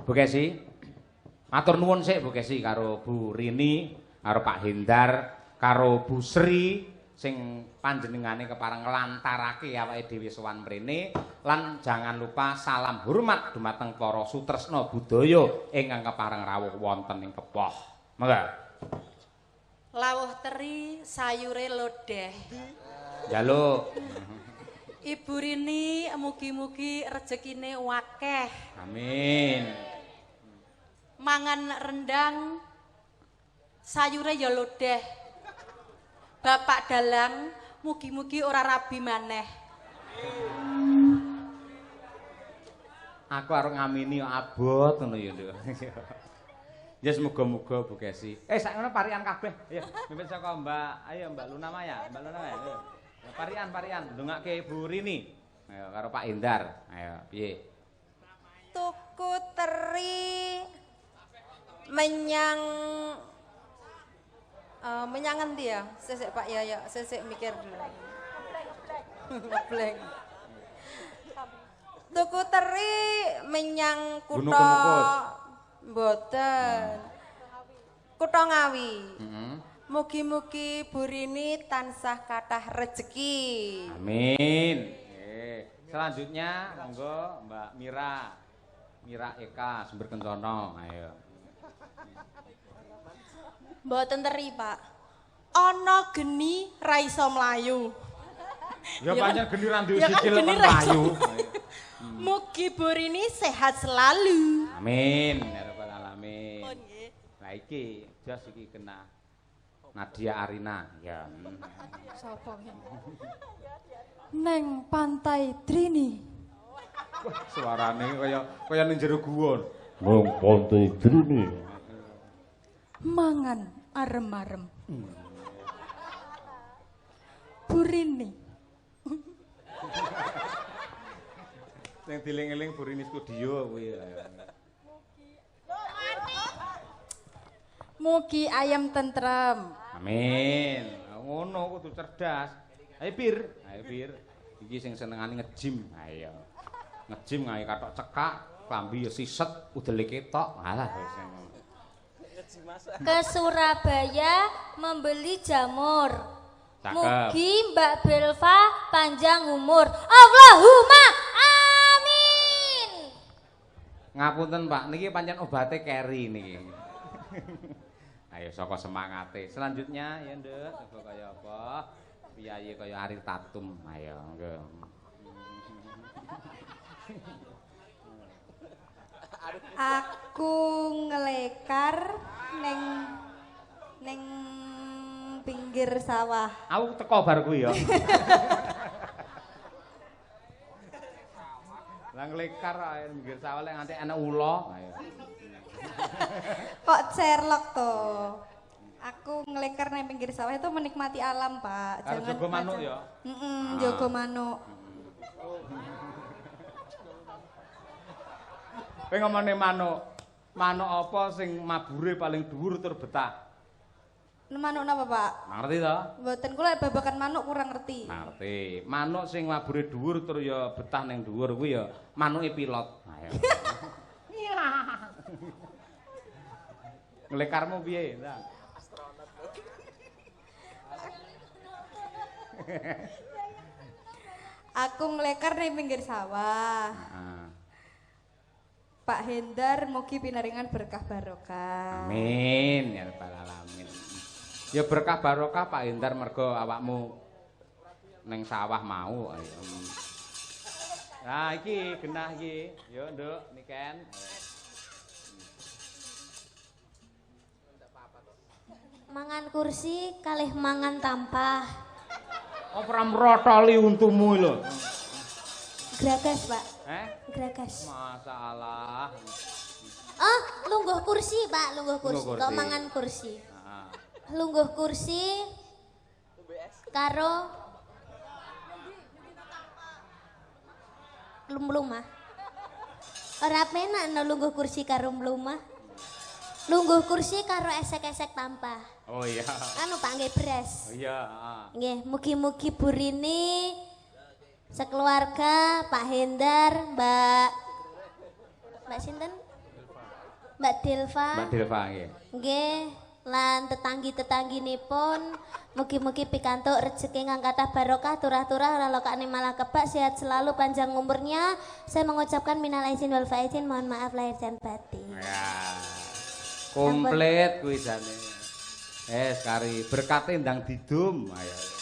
Bu Kesi. Matur nuwun sik Bu Kesi karo Bu Rini, karo Pak Hendar, karo Bu Sri sing panjenengane kepareng nglantarake awake dhewe sowan mrene lan jangan lupa salam hormat dumateng para sutresna budaya ingkang kepareng rawuh wonten ing Kepoh. Monggo. Lawuh teri sayure lodeh. Njaluk. Ibu Rini mugi-mugi rezekine wakeh. Amin. Mangan rendang sayure ya lodeh. Bapak dalang mugi-mugi ora rabi maneh. Aku arep ngamini abot ngono ya, Nduk. Ya semoga-moga Bu Kesi. Sak ngono parian kabeh. Ayo, mimpin saka Mbak, ayo Mbak Luna Maya, Mbak Luna Maya. Ayo. Parian ndongake Bu Rini. Ayo karo Pak Indar. Ayo, piye? Tuku teri menyang endi ya? Sesek Pak Yaya, sesek mikir dulu. Ngebleng. Tuku teri menyang kutha mboten. Kutha Ngawi. Mugi-mugi Bu Rini tansah kathah rezeki. Amin. Selanjutnya monggo Mbak Mira Eka Sumber Kencana. Ayo. Mboten teri, Pak. Ana geni ra iso mlayu. Ya pancen geni ra duwe Ya kan sikil geni lan ra iso. payu. Mugi Bu Rini sehat selalu. Amin. Ya rabbal alamin. Lah iki jas iki kena Nadia Arina. Ya. Sapa ya? Neng Pantai Trini. Wah, suarane kaya ning jero guwa. Nang Pantai Trini. Mangan arem-arem. Bu Rini. Sing diling-eling Burini Studio kuwi. Mugi ayam tentrem. Amin. Ngono kudu cerdas. Ayo Bir. Iki sing senengane nge-gym. Ayo. Nge-gym ngae kathok cekak, klambi ya siset, udele ketok. Alah wis ngono. Ke Surabaya membeli jamur. Cakep. Mugi Mbak Belva panjang umur. Allahumma amin. Ngapunten Pak, niki pancen obate keri niki. Ayo saka semangate. Selanjutnya ya Nduk, coba kaya apa? Piyayi kaya Ari Tatum. Ayo, monggo. Aku ngelekar neng pinggir sawah. Aku teko bar kuwi ya. Lah nglekar ae pinggir sawah lek nganti ana ula. Ayo. Kok Sherlock toh? Aku ngelekar neng pinggir sawah itu menikmati alam, Pak. Karo jago manuk ya. Jago manuk. Kowe ngomongne manuk. Manuk apa sing mabure paling dhuwur tur betah? Manuk napa, Pak? Ngerti to? Mboten kula babakan manuk kurang ngerti. Ngerti. Manuk sing mabure dhuwur tur ya betah ning dhuwur kuwi ya manuke pilot. Ayo. Nglekarmu piye? Aku ngelekar neng pinggir sawah. Pak Hendar mugi pinaringan berkah barokah. Amin ya rabbal alamin. Ya berkah barokah Pak Hendar mergo awakmu ning sawah mau. Ayo. Nah iki genah iki. Yo Nduk niken. Mangan kursi kalih mangan tampah. Ora mrotoli untumu lho. Gragas, Pak. Gragas. Masalah. Oh, lungguh kursi, Pak, lungguh kursi. Kok mangan kursi? Lungguh kursi karo lumlumah. Ora penak no lungguh kursi karo lumlumah. Lungguh kursi karo esek-esek tampah. Oh iya. Anu Pak nggih beras. Oh iya, Nggih, mugi-mugi Bu Rini sekeluarga, Pak Hendar, Mbak sinten? Mbak Delva. Mbak Delva nggih. Nggih, lan tetanggi-tetangginipun mugi-mugi pikantuk rezeki ingkang kathah barokah, turah-turah ora lokane malah kebak, sehat selalu, panjang umurnya. Saya mengucapkan minal aizin wal faizin, mohon maaf lahir dan batin. Ya. Komplit kuwi jane. Kari berkate ndang didum. Ayo.